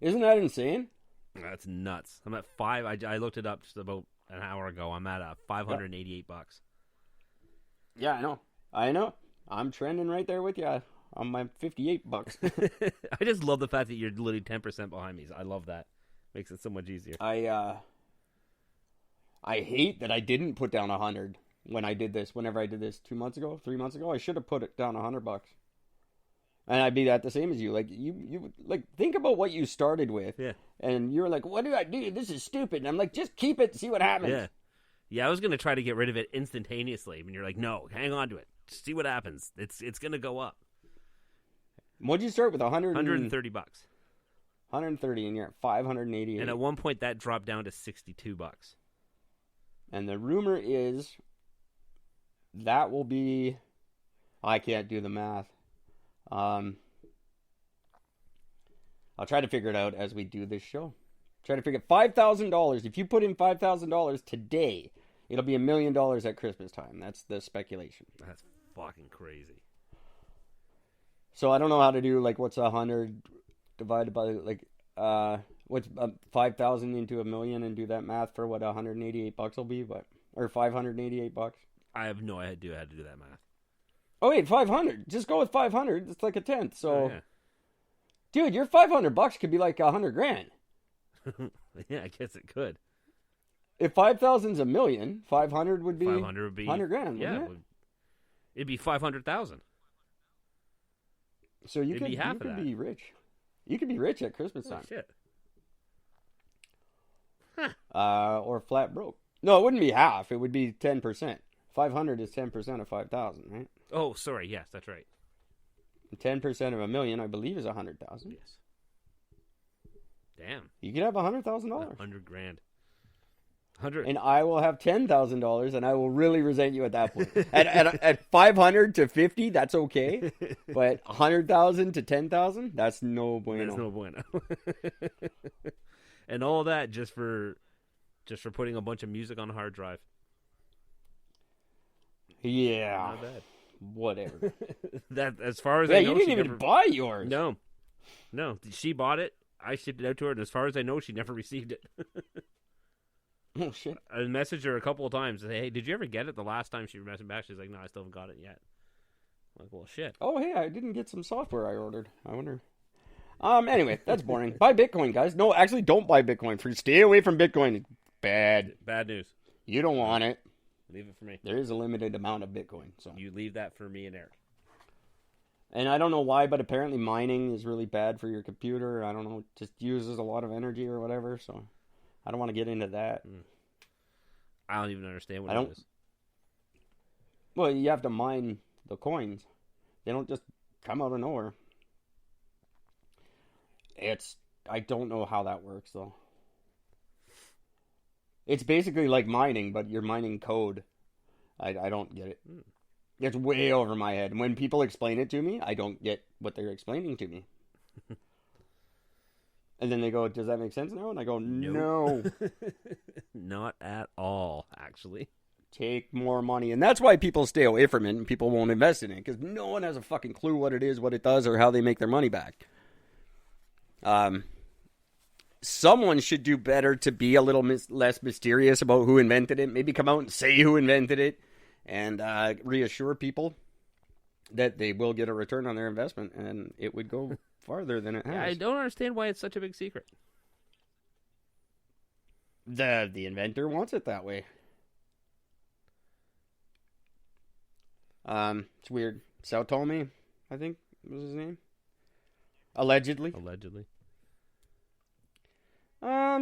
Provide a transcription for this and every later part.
Isn't that insane? That's nuts. I'm at 5. I looked it up just about an hour ago. I'm at $588. Yeah, I know. I'm trending right there with you on my $58. I just love the fact that you're literally 10% behind me. I love that. Makes it so much easier. I hate that I didn't put down 100 when I did this. Whenever I did this 3 months ago, I should have put it down $100. And I'd be that the same as you. Like you like think about what you started with. Yeah. And you're like, what do I do? This is stupid. And I'm like, just keep it, see what happens. Yeah. Yeah, I was gonna try to get rid of it instantaneously, and you're like, no, hang on to it. Just see what happens. It's gonna go up. What'd you start with? $130. 130, and you're at 588. And at one point that dropped down to $62. And the rumor is that will be, I can't do the math. I'll try to figure it out as we do this show. Try to figure $5,000. If you put in $5,000 today, it'll be $1 million at Christmas time. That's the speculation. That's fucking crazy. So I don't know how to do like what's 100 divided by like what's 5,000 into $1 million and do that math for what $188 will be, but or $588. I have no idea how to do that math. Oh wait, 500. Just go with 500. It's like a tenth. So, oh, yeah. Dude, your $500 could be like $100,000. Yeah, I guess it could. If 5,000's $1 million, 500 would be 500 would be $100,000. Yeah, it'd be 500,000. So you It'd could be half of could that. be rich. You could be rich at Christmas Oh, time. shit. Huh. Or flat broke. No, it wouldn't be half. It would be 10%. 500 is 10% of 5,000, right? Oh, sorry. Yes, that's right. 10% of $1 million, I believe, is 100,000. Yes. Damn. You could have $100,000. $100,000. 100. And I will have $10,000, and I will really resent you at that point. at 500 to 50, that's okay, but 100,000 to 10,000, that's no bueno. That's no bueno. And all that just for putting a bunch of music on a hard drive. Yeah. Not bad. Whatever. That, as far as I know, you didn't even buy yours. No. She bought it. I shipped it out to her, and as far as I know, she never received it. Oh, shit. I messaged her a couple of times. Say, hey, did you ever get it? The last time she messaged back, she's like, no, I still haven't got it yet. I'm like, well, shit. Oh, hey, I didn't get some software I ordered. I wonder. Anyway, that's boring. Buy Bitcoin, guys. No, actually, don't buy Bitcoin. Stay away from Bitcoin. Bad news. You don't want it. Leave it for me. There is a limited amount of Bitcoin. So you leave that for me and Eric. And I don't know why, but apparently mining is really bad for your computer. I don't know. It just uses a lot of energy or whatever. So I don't want to get into that. I don't even understand what it is. Well, you have to mine the coins. They don't just come out of nowhere. I don't know how that works, though. It's basically like mining, but you're mining code. I don't get it. It's way over my head. When people explain it to me, I don't get what they're explaining to me. And then they go, does that make sense now? And I go, no. Not at all, actually. Take more money. And that's why people stay away from it and people won't invest in it. Because no one has a fucking clue what it is, what it does, or how they make their money back. Someone should do better to be a little less mysterious about who invented it. Maybe come out and say who invented it. And reassure people that they will get a return on their investment. And it would go farther than it has. I don't understand why it's such a big secret. The inventor wants it that way. It's weird. Sao Tome, I think was his name. Allegedly.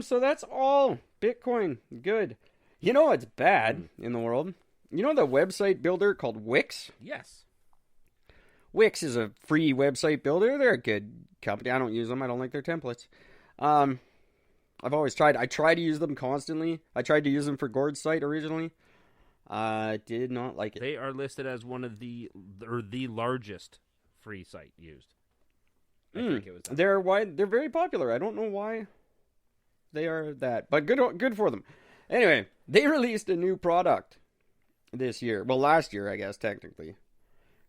So that's all Bitcoin. Good. You know what's bad in the world? You know the website builder called Wix? Yes. Wix is a free website builder. They're a good company. I don't use them. I don't like their templates. I've always tried. I try to use them constantly. I tried to use them for Gord's site originally. I did not like it. They are listed as one of the largest free site used. I think it was that. They're very popular. I don't know why they are that, but good for them. Anyway, they released a new product this year. Well, last year, I guess technically.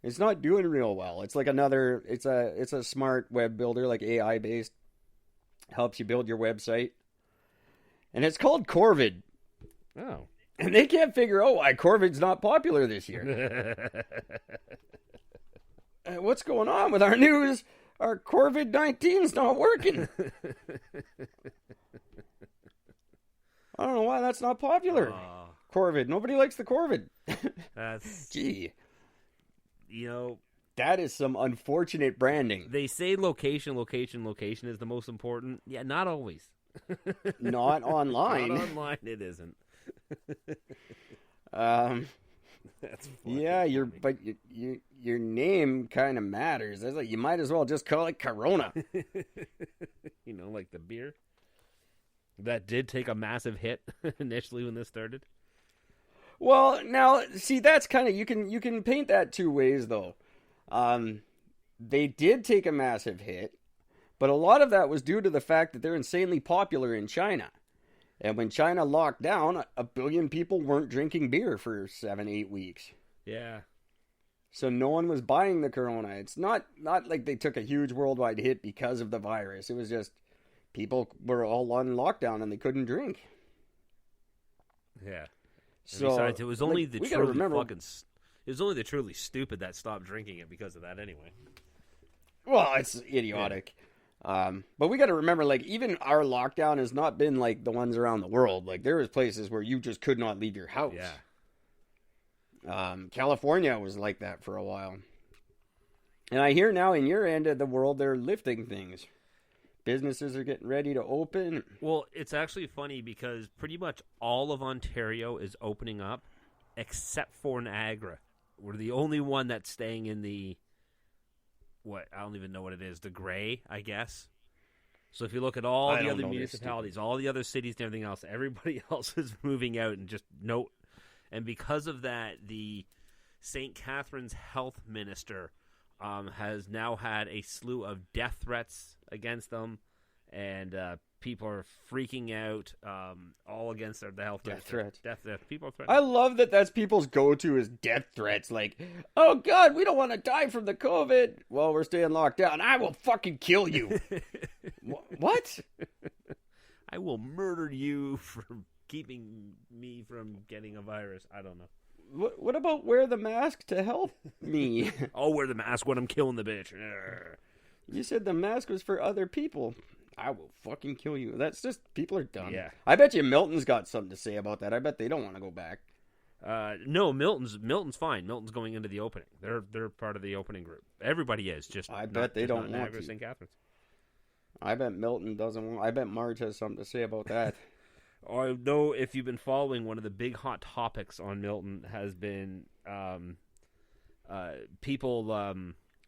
It's not doing real well. It's like it's a smart web builder, like AI based. Helps you build your website. And it's called Corvid. Oh. And they can't figure out why Corvid's not popular this year. What's going on with our news? Our Corvid-19's not working. I don't know why that's not popular. Corvid. Nobody likes the Corvid. That's... Gee. You know... That is some unfortunate branding. They say location is the most important. Yeah, not always. Not online. Not online, it isn't. That's funny. Yeah, your name kind of matters. It's like you might as well just call it Corona. You know, like the beer that did take a massive hit initially when this started. Well, now see that's kind of you can paint that two ways though. They did take a massive hit, but a lot of that was due to the fact that they're insanely popular in China. And when China locked down, 1 billion people weren't drinking beer for 7-8 weeks. Yeah. So no one was buying the Corona. It's not like they took a huge worldwide hit because of the virus. It was just people were all on lockdown and they couldn't drink. Yeah. So besides, it was only like, the truly truly stupid that stopped drinking it because of that anyway. Well, it's idiotic. Yeah. But we got to remember, like, even our lockdown has not been like the ones around the world. Like, there was places where you just could not leave your house. Yeah. California was like that for a while. And I hear now in your end of the world, they're lifting things. Businesses are getting ready to open. Well, it's actually funny because pretty much all of Ontario is opening up except for Niagara. We're the only one that's staying in the... I don't even know what it is. The gray, I guess. So if you look at all the other municipalities, all the other cities and everything else, everybody else is moving out and just no. And because of that, the St. Catharines health minister has now had a slew of death threats against them, and people are freaking out, all against the health minister. Death threats. People are threatening. I love that that's people's go-to is death threats. Like, oh, God, we don't want to die from the COVID. Well, we're staying locked down. I will fucking kill you. What? I will murder you for keeping me from getting a virus. I don't know. What about wear the mask to help me? I'll wear the mask when I'm killing the bitch. You said the mask was for other people. I will fucking kill you. That's just, people are dumb. Yeah. I bet you Milton's got something to say about that. I bet they don't want to go back. No, Milton's fine. Milton's going into the opening. They're part of the opening group. Everybody is. Just I bet they don't want Niagara, to. St. Catharines. I bet Milton doesn't want. I bet Marge has something to say about that. I know if you've been following, one of the big hot topics on Milton has been people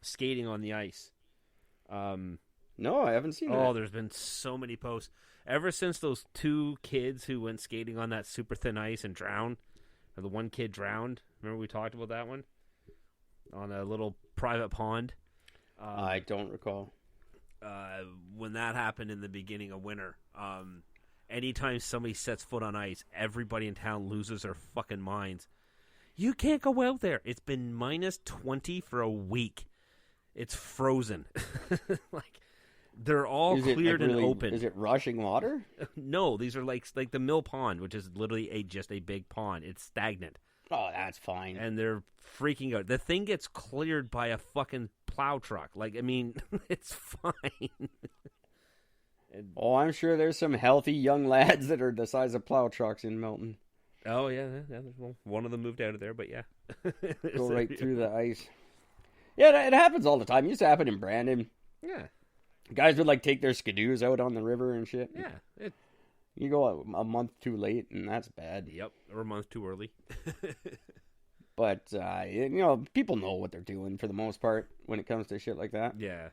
skating on the ice. No, I haven't seen that. Oh, there's been so many posts. Ever since those 2 kids who went skating on that super thin ice and drowned, or the one kid drowned. Remember we talked about that one? On a little private pond. I don't recall. When that happened in the beginning of winter, anytime somebody sets foot on ice, everybody in town loses their fucking minds. You can't go out there. It's been minus 20 for a week. It's frozen. Like, they're all cleared and open. Is it rushing water? No, these are like the mill pond, which is literally just a big pond. It's stagnant. Oh, that's fine. And they're freaking out. The thing gets cleared by a fucking plow truck. Like, I mean, it's fine. Oh, I'm sure there's some healthy young lads that are the size of plow trucks in Milton. Oh, yeah. Well, one of them moved out of there, but yeah. Go right through the ice. Yeah, it happens all the time. It used to happen in Brandon. Yeah. Guys would, like, take their skidoos out on the river and shit. Yeah. You go a month too late, and that's bad. Yep, or a month too early. But, you know, people know what they're doing for the most part when it comes to shit like that. Yeah,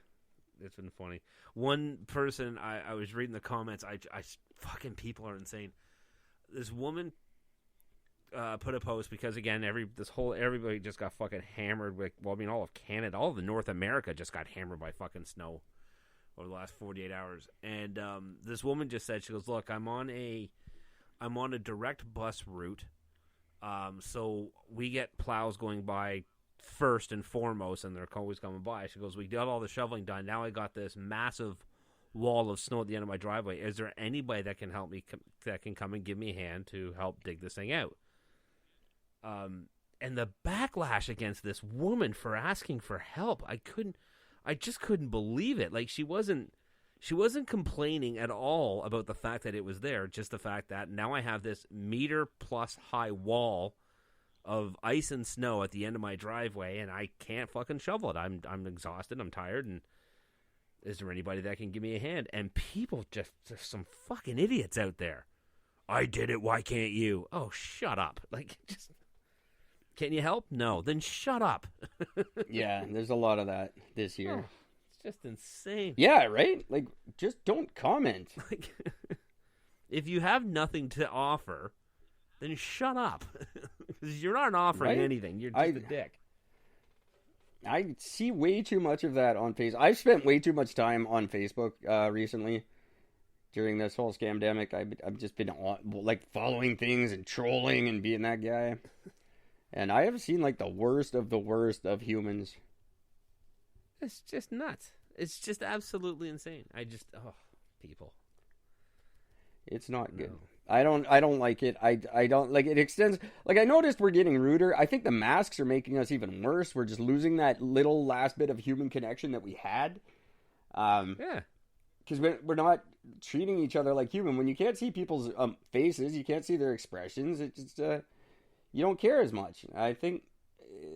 it's been funny. One person, I was reading the comments, I fucking people are insane. This woman put a post because, again, everybody just got fucking hammered with, well, I mean, all of Canada, all of the North America just got hammered by fucking snow over the last 48 hours. And this woman just said, she goes, look, I'm on a direct bus route. So we get plows going by first and foremost, and they're always coming by. She goes, we got all the shoveling done. Now I got this massive wall of snow at the end of my driveway. Is there anybody that can help me, that can come and give me a hand to help dig this thing out? And the backlash against this woman for asking for help, I just couldn't believe it. Like, she wasn't complaining at all about the fact that it was there, just the fact that now I have this meter-plus high wall of ice and snow at the end of my driveway, and I can't fucking shovel it. I'm exhausted, I'm tired, and is there anybody that can give me a hand? And people just, there's some fucking idiots out there. I did it, why can't you? Oh, shut up. Like, just, can you help? No, then shut up. Yeah, there's a lot of that this year. Oh, it's just insane. Yeah, right? Like, just don't comment. Like, if you have nothing to offer, then shut up. Because you're not offering anything. You're just a dick. I see way too much of that on Facebook. I've spent way too much time on Facebook recently during this whole scamdemic. I've just been following things and trolling and being that guy. And I have seen like the worst of humans. It's just nuts. It's just absolutely insane. People. It's not good. No. I don't like it. I don't like it. Extends. Like, I noticed we're getting ruder. I think the masks are making us even worse. We're just losing that little last bit of human connection that we had. Yeah. Because we're not treating each other like human. When you can't see people's faces, you can't see their expressions. It's just, you don't care as much. I think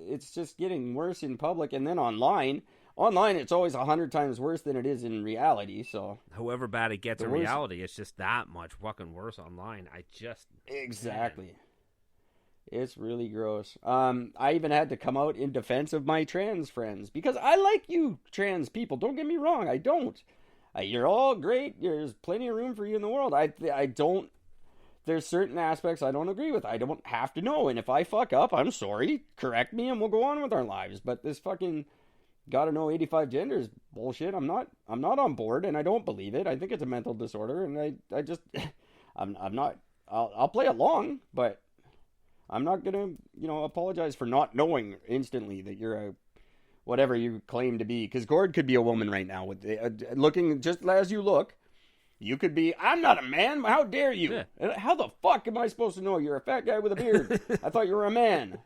it's just getting worse in public, and then online. Online, it's always 100 times worse than it is in reality. So, however bad it gets in reality, it's just that much fucking worse online. Exactly. Man. It's really gross. I even had to come out in defense of my trans friends because I like you trans people. Don't get me wrong. I don't. You're all great. There's plenty of room for you in the world. I don't. There's certain aspects I don't agree with. I don't have to know. And if I fuck up, I'm sorry. Correct me and we'll go on with our lives. But this fucking gotta know 85 genders bullshit. I'm not on board, and I don't believe it. I think it's a mental disorder, and I just I'm not. I'll play along, but I'm not gonna apologize for not knowing instantly that you're a whatever you claim to be. Because Gord could be a woman right now with looking just as you look. You could be. I'm not a man. How dare you? Yeah. How the fuck am I supposed to know you're a fat guy with a beard? I thought you were a man.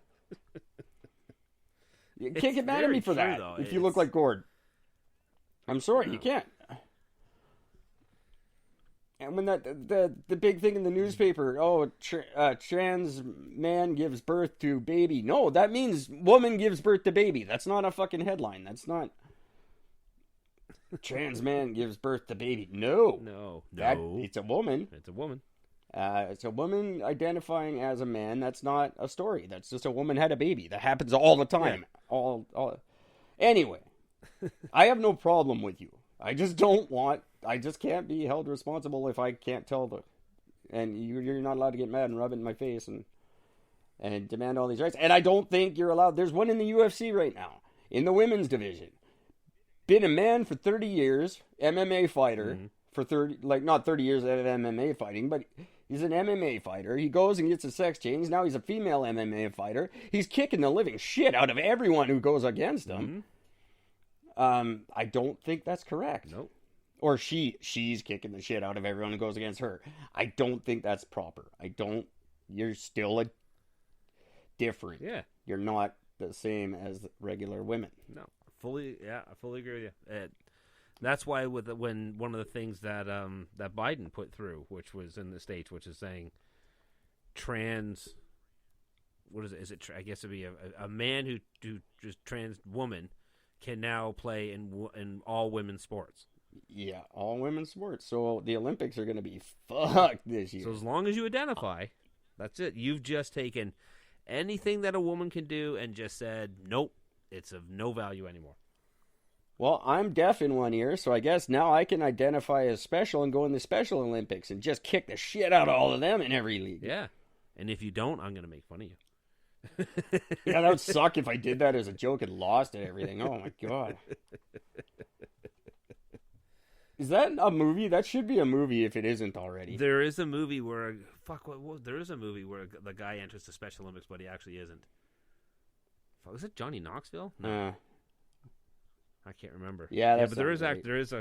You can't get mad at me for that if you look like Gord. I'm sorry, you can't. And when the big thing in the newspaper, trans man gives birth to baby. No, that means woman gives birth to baby. That's not a fucking headline. That's not trans man gives birth to baby. No. It's a woman. It's a woman. It's a woman identifying as a man. That's not a story. That's just a woman had a baby. That happens all the time. Yeah. Anyway, I have no problem with you. I just can't be held responsible if I can't tell and you're not allowed to get mad and rub it in my face and demand all these rights. And I don't think you're allowed. There's one in the UFC right now in the women's division. Been a man for 30 years, MMA fighter for 30, not 30 years of MMA fighting, but he's an MMA fighter. He goes and gets a sex change. Now he's a female MMA fighter. He's kicking the living shit out of everyone who goes against him. I don't think that's correct. Nope. Or she's kicking the shit out of everyone who goes against her. I don't think that's proper. You're still different. Yeah. You're not the same as regular women. No. I fully agree with you. That's why when one of the things that that Biden put through, which was in the States, which is saying trans, what is it? Is it? I guess it'd be a man who just trans woman can now play in all women's sports. Yeah, all women's sports. So the Olympics are going to be fucked this year. So as long as you identify, that's it. You've just taken anything that a woman can do and just said, nope, it's of no value anymore. Well, I'm deaf in one ear, so I guess now I can identify as special and go in the Special Olympics and just kick the shit out of all of them in every league. Yeah. And if you don't, I'm going to make fun of you. Yeah, that would suck if I did that as a joke and lost at everything. Oh, my God. Is that a movie? That should be a movie if it isn't already. There is a movie where... there is a movie where the guy enters the Special Olympics, but he actually isn't. Was it Johnny Knoxville? No. I can't remember. Yeah, but there is